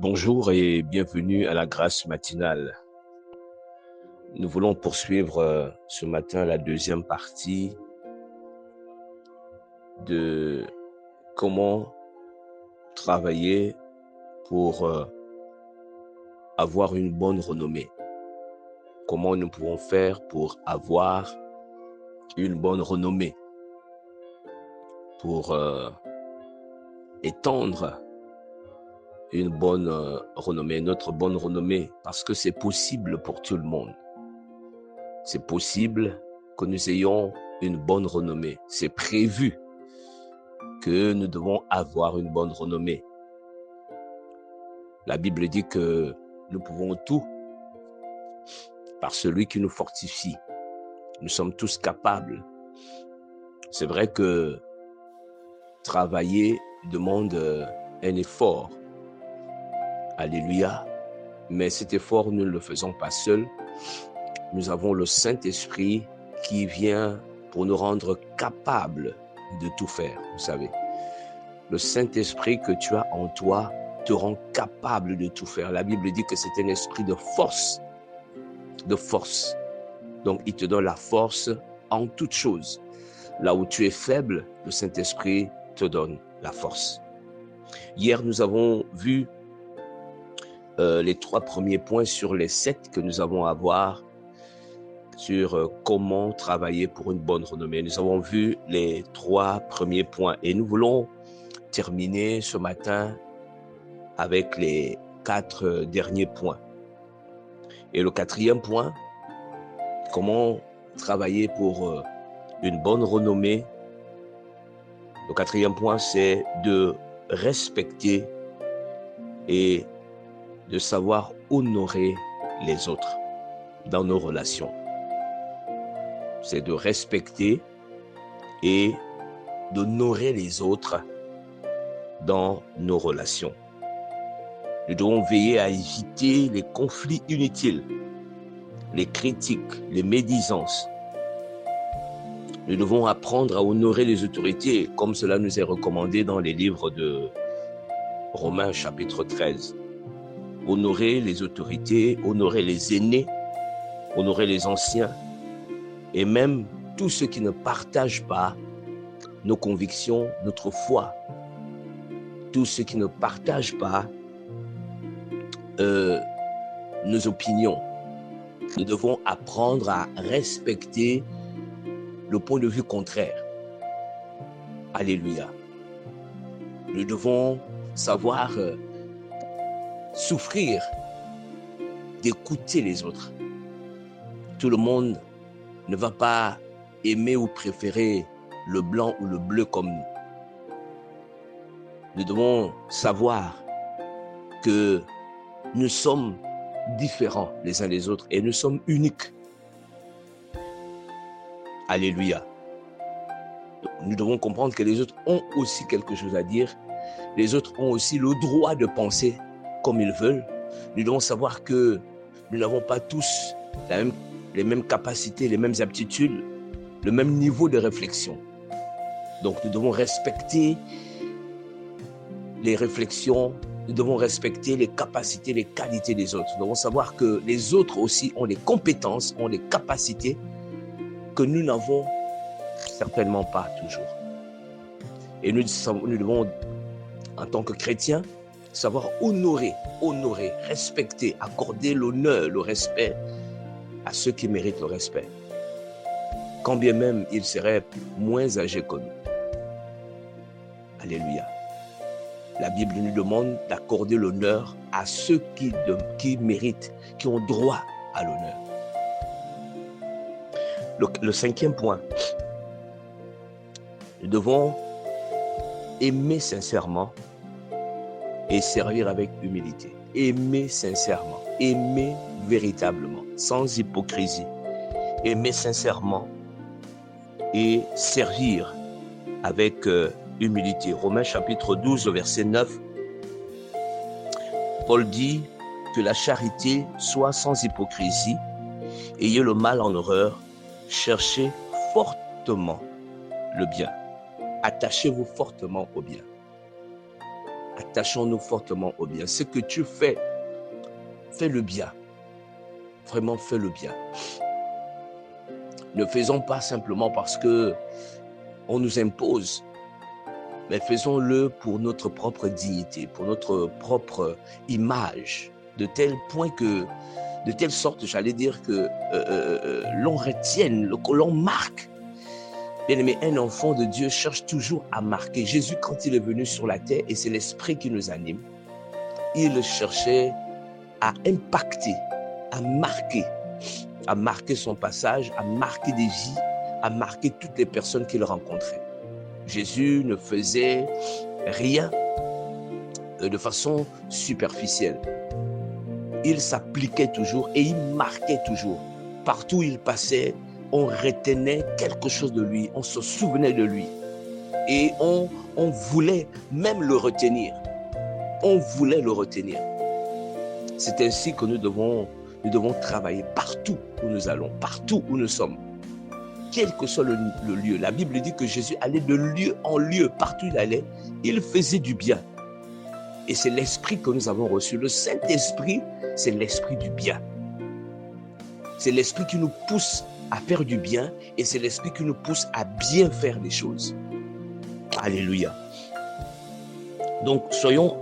Bonjour et bienvenue à la grâce matinale. Nous voulons poursuivre ce matin la deuxième partie de comment travailler pour avoir une bonne renommée. Comment nous pouvons faire pour avoir une bonne renommée, pour étendre une bonne renommée, notre bonne renommée, parce que c'est possible pour tout le monde. C'est possible que nous ayons une bonne renommée. C'est prévu que nous devons avoir une bonne renommée. La Bible dit que nous pouvons tout par celui qui nous fortifie. Nous sommes tous capables. C'est vrai que travailler demande un effort. Alléluia. Mais cet effort, nous ne le faisons pas seuls. Nous avons le Saint-Esprit qui vient pour nous rendre capables de tout faire, vous savez. Le Saint-Esprit que tu as en toi te rend capable de tout faire. La Bible dit que c'est un esprit de force. De force. Donc, il te donne la force en toutes choses. Là où tu es faible, le Saint-Esprit te donne la force. Hier, nous avons vu les 3 premiers points sur les 7 que nous avons à voir sur comment travailler pour une bonne renommée. Nous avons vu les 3 premiers points et nous voulons terminer ce matin avec les 4 derniers points. Et le 4e point, comment travailler pour une bonne renommée. Le 4e point, c'est de respecter et de savoir honorer les autres dans nos relations. C'est de respecter et d'honorer les autres dans nos relations. Nous devons veiller à éviter les conflits inutiles, les critiques, les médisances. Nous devons apprendre à honorer les autorités, comme cela nous est recommandé dans les livres de Romains chapitre 13. Honorer les autorités, honorer les aînés, honorer les anciens, et même tous ceux qui ne partagent pas nos convictions, notre foi, tous ceux qui ne partagent pas nos opinions. Nous devons apprendre à respecter le point de vue contraire. Alléluia. Nous devons savoir souffrir d'écouter les autres. Tout le monde ne va pas aimer ou préférer le blanc ou le bleu comme nous. Nous devons savoir que nous sommes différents les uns des autres et nous sommes uniques. Alléluia. Nous devons comprendre que les autres ont aussi quelque chose à dire. Les autres ont aussi le droit de penser comme ils veulent. Nous devons savoir que nous n'avons pas tous les mêmes capacités, les mêmes aptitudes, le même niveau de réflexion. Donc nous devons respecter les réflexions, nous devons respecter les capacités, les qualités des autres. Nous devons savoir que les autres aussi ont des compétences, ont des capacités que nous n'avons certainement pas toujours. Et nous devons, en tant que chrétiens, savoir honorer, respecter, accorder l'honneur, le respect à ceux qui méritent le respect. Quand bien même ils seraient moins âgés que nous. Alléluia. La Bible nous demande d'accorder l'honneur à ceux qui méritent, qui ont droit à l'honneur. Le 5e point, nous devons aimer sincèrement et servir avec humilité. Aimer sincèrement, aimer véritablement, sans hypocrisie. Aimer sincèrement et servir avec humilité. Romains chapitre 12, verset 9. Paul dit que la charité soit sans hypocrisie, ayez le mal en horreur, cherchez fortement le bien. Attachez-vous fortement au bien. Attachons-nous fortement au bien. Ce que tu fais, fais le bien. Vraiment, fais le bien. Ne faisons pas simplement parce que on nous impose, mais faisons-le pour notre propre dignité, pour notre propre image, de telle sorte, j'allais dire que l'on retienne, que l'on marque. Bien-aimé, un enfant de Dieu cherche toujours à marquer. Jésus, quand il est venu sur la terre, et c'est l'esprit qui nous anime, il cherchait à impacter, à marquer son passage, à marquer des vies, à marquer toutes les personnes qu'il rencontrait. Jésus ne faisait rien de façon superficielle. Il s'appliquait toujours et il marquait toujours. Partout où il passait, on retenait quelque chose de lui, on se souvenait de lui. Et on voulait même le retenir. On voulait le retenir. C'est ainsi que nous devons travailler partout où nous allons, partout où nous sommes. Quel que soit le lieu. La Bible dit que Jésus allait de lieu en lieu, partout où il allait, il faisait du bien. Et c'est l'esprit que nous avons reçu. Le Saint-Esprit, c'est l'esprit du bien. C'est l'esprit qui nous pousse à faire du bien et c'est l'esprit qui nous pousse à bien faire des choses. Alléluia. Donc, soyons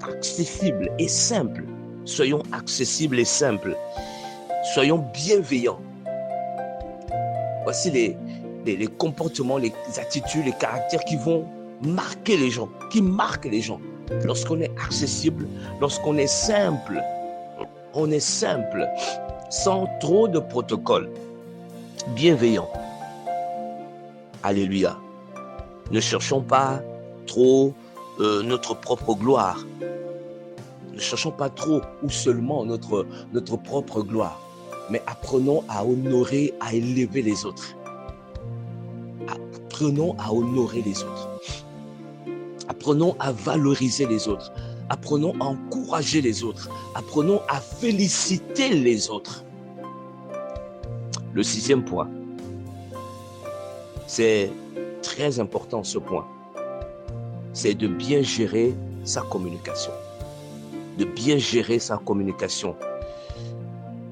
accessibles et simples. Soyons accessibles et simples. Soyons bienveillants. Voici les comportements, les attitudes, les caractères qui vont marquer les gens, qui marquent les gens. Lorsqu'on est accessible, lorsqu'on est simple, on est simple, sans trop de protocole, bienveillant. Alléluia. Ne cherchons pas trop notre propre gloire. Ne cherchons pas trop ou seulement notre propre gloire, mais apprenons à honorer, à élever les autres. Apprenons à honorer les autres. Apprenons à valoriser les autres. Apprenons à encourager les autres. Apprenons à féliciter les autres. Le 6e point, c'est très important ce point, c'est de bien gérer sa communication. De bien gérer sa communication.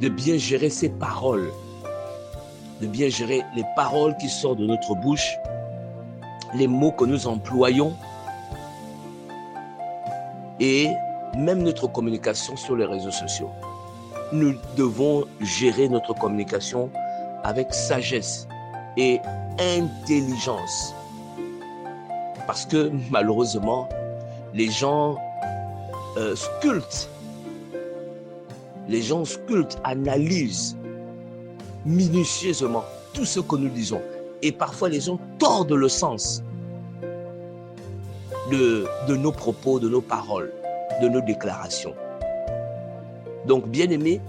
De bien gérer ses paroles. De bien gérer les paroles qui sortent de notre bouche, les mots que nous employons et même notre communication sur les réseaux sociaux. Nous devons gérer notre communication avec sagesse et intelligence. Parce que malheureusement, les gens sculptent, analysent minutieusement tout ce que nous disons. Et parfois, les gens tordent le sens de nos propos, de nos paroles, de nos déclarations. Donc, bien-aimés,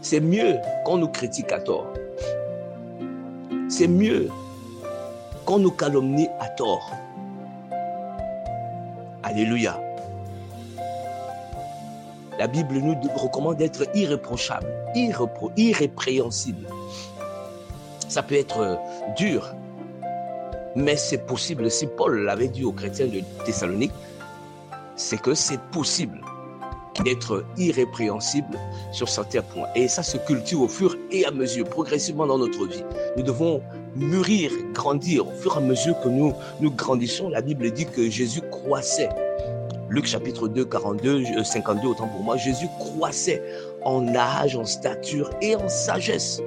c'est mieux qu'on nous critique à tort. C'est mieux qu'on nous calomnie à tort. Alléluia. La Bible nous recommande d'être irréprochable, irrépréhensible. Ça peut être dur, mais c'est possible. Si Paul l'avait dit aux chrétiens de Thessalonique, c'est que c'est possible d'être irrépréhensible sur certains points. Et ça se cultive au fur et à mesure, progressivement dans notre vie. Nous devons mûrir, grandir. Au fur et à mesure que nous grandissons, la Bible dit que Jésus croissait. Luc chapitre 2, 52, autant pour moi, Jésus croissait en âge, en stature et en sagesse.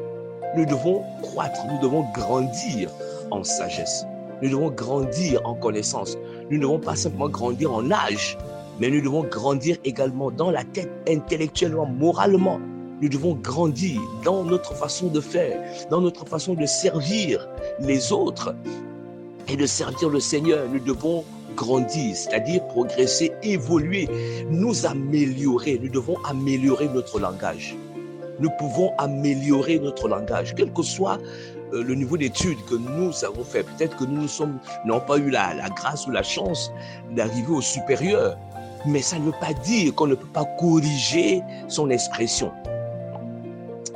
Nous devons croître, nous devons grandir en sagesse. Nous devons grandir en connaissance. Nous ne devons pas simplement grandir en âge, mais nous devons grandir également dans la tête, intellectuellement, moralement. Nous devons grandir dans notre façon de faire, dans notre façon de servir les autres et de servir le Seigneur. Nous devons grandir, c'est-à-dire progresser, évoluer, nous améliorer. Nous devons améliorer notre langage. Nous pouvons améliorer notre langage, quel que soit le niveau d'études que nous avons fait. Peut-être que nous n'avons pas eu la grâce ou la chance d'arriver au supérieur, mais ça ne veut pas dire qu'on ne peut pas corriger son expression.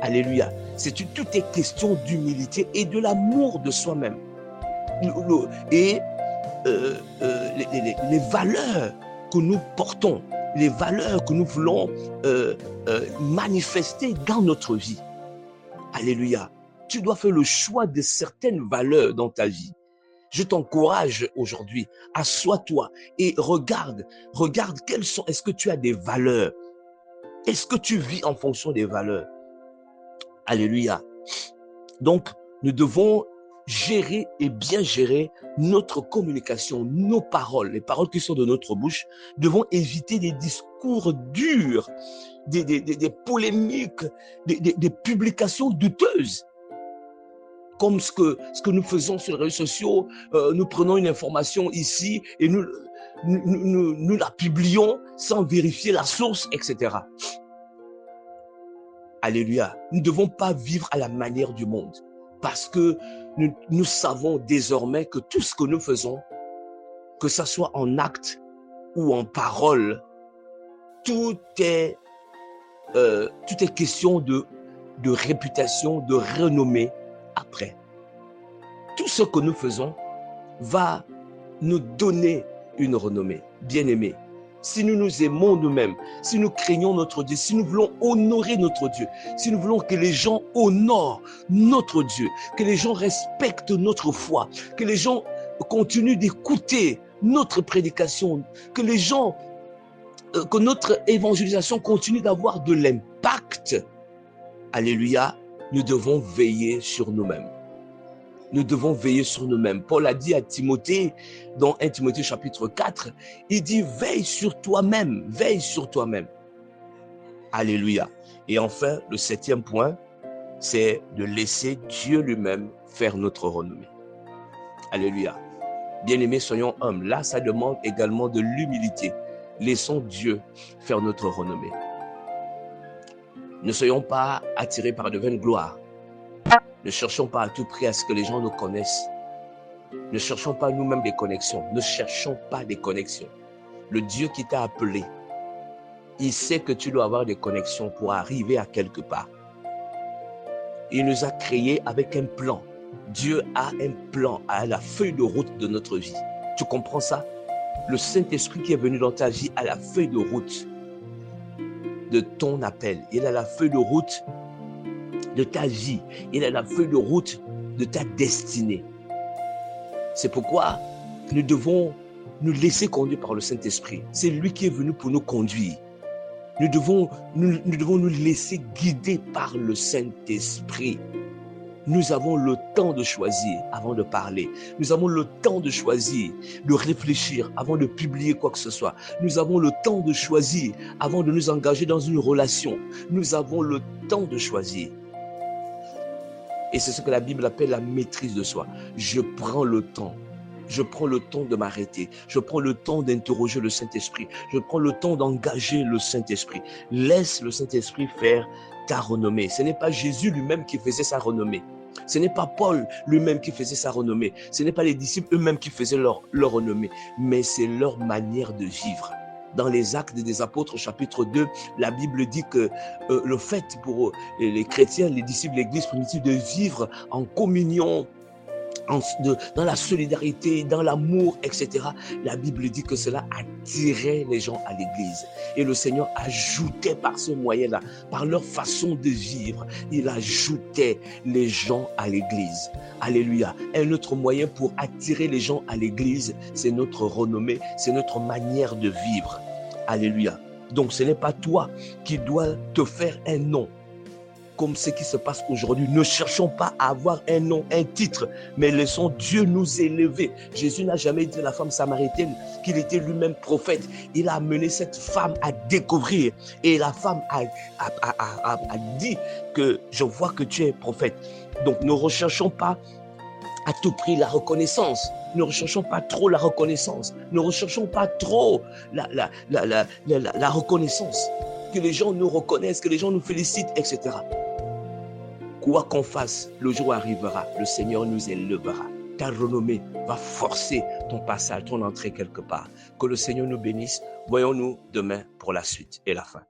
Alléluia. Tout est question d'humilité et de l'amour de soi-même. Et les valeurs que nous portons, les valeurs que nous voulons manifester dans notre vie. Alléluia. Tu dois faire le choix de certaines valeurs dans ta vie. Je t'encourage aujourd'hui, assois-toi et regarde quelles sont, est-ce que tu as des valeurs? Est-ce que tu vis en fonction des valeurs? Alléluia. Donc, nous devons gérer et bien gérer notre communication, nos paroles, les paroles qui sont de notre bouche. Nous devons éviter des discours durs, des polémiques, des publications douteuses. Comme ce que nous faisons sur les réseaux sociaux, nous prenons une information ici et nous la publions sans vérifier la source, etc. Alléluia. Nous ne devons pas vivre à la manière du monde parce que nous savons désormais que tout ce que nous faisons, que ce soit en acte ou en parole, tout est question de réputation, de renommée après. Tout ce que nous faisons va nous donner une renommée. Bien-aimés, si nous nous aimons nous-mêmes, si nous craignons notre Dieu, si nous voulons honorer notre Dieu, si nous voulons que les gens honorent notre Dieu, que les gens respectent notre foi, que les gens continuent d'écouter notre prédication, que les gens, que notre évangélisation continue d'avoir de l'impact, alléluia, nous devons veiller sur nous-mêmes. Nous devons veiller sur nous-mêmes. Paul a dit à Timothée, dans 1 Timothée chapitre 4, il dit « Veille sur toi-même, veille sur toi-même ». Alléluia. Et enfin, le 7e point, c'est de laisser Dieu lui-même faire notre renommée. Alléluia. Bien-aimés, soyons humbles. Là, ça demande également de l'humilité. Laissons Dieu faire notre renommée. Ne soyons pas attirés par de vaines gloires. Ne cherchons pas à tout prix à ce que les gens nous connaissent. Ne cherchons pas nous-mêmes des connexions. Ne cherchons pas des connexions. Le Dieu qui t'a appelé, il sait que tu dois avoir des connexions pour arriver à quelque part. Il nous a créés avec un plan. Dieu a un plan, a la feuille de route de notre vie. Tu comprends ça? Le Saint-Esprit qui est venu dans ta vie a la feuille de route de ton appel. Il a la feuille de route de ta vie. Il a la feuille de route de ta destinée. C'est pourquoi nous devons nous laisser conduire par le Saint-Esprit. C'est lui qui est venu pour nous conduire. Nous devons nous laisser guider par le Saint-Esprit. Nous avons le temps de choisir avant de parler. Nous avons le temps de choisir, de réfléchir avant de publier quoi que ce soit. Nous avons le temps de choisir avant de nous engager dans une relation. Nous avons le temps de choisir. Et c'est ce que la Bible appelle la maîtrise de soi. Je prends le temps. Je prends le temps de m'arrêter. Je prends le temps d'interroger le Saint-Esprit. Je prends le temps d'engager le Saint-Esprit. Laisse le Saint-Esprit faire ta renommée. Ce n'est pas Jésus lui-même qui faisait sa renommée. Ce n'est pas Paul lui-même qui faisait sa renommée. Ce n'est pas les disciples eux-mêmes qui faisaient leur renommée. Mais c'est leur manière de vivre. Dans les Actes des Apôtres, chapitre 2, la Bible dit que le fait pour les chrétiens, les disciples de l'Église primitive de vivre en communion, dans la solidarité, dans l'amour, etc. La Bible dit que cela attirait les gens à l'église. Et le Seigneur ajoutait par ce moyen-là, par leur façon de vivre, il ajoutait les gens à l'église. Alléluia. Un autre moyen pour attirer les gens à l'église, c'est notre renommée, c'est notre manière de vivre. Alléluia. Donc ce n'est pas toi qui dois te faire un nom. Comme ce qui se passe aujourd'hui. Ne cherchons pas à avoir un nom, un titre, mais laissons Dieu nous élever. Jésus n'a jamais dit à la femme samaritaine qu'il était lui-même prophète. Il a amené cette femme à découvrir. Et la femme a dit que je vois que tu es prophète. Donc ne recherchons pas à tout prix la reconnaissance. Ne recherchons pas trop la reconnaissance. Ne recherchons pas trop la reconnaissance. Que les gens nous reconnaissent, que les gens nous félicitent, etc. Quoi qu'on fasse, le jour arrivera, le Seigneur nous élèvera. Ta renommée va forcer ton passage, ton entrée quelque part. Que le Seigneur nous bénisse. Voyons-nous demain pour la suite et la fin.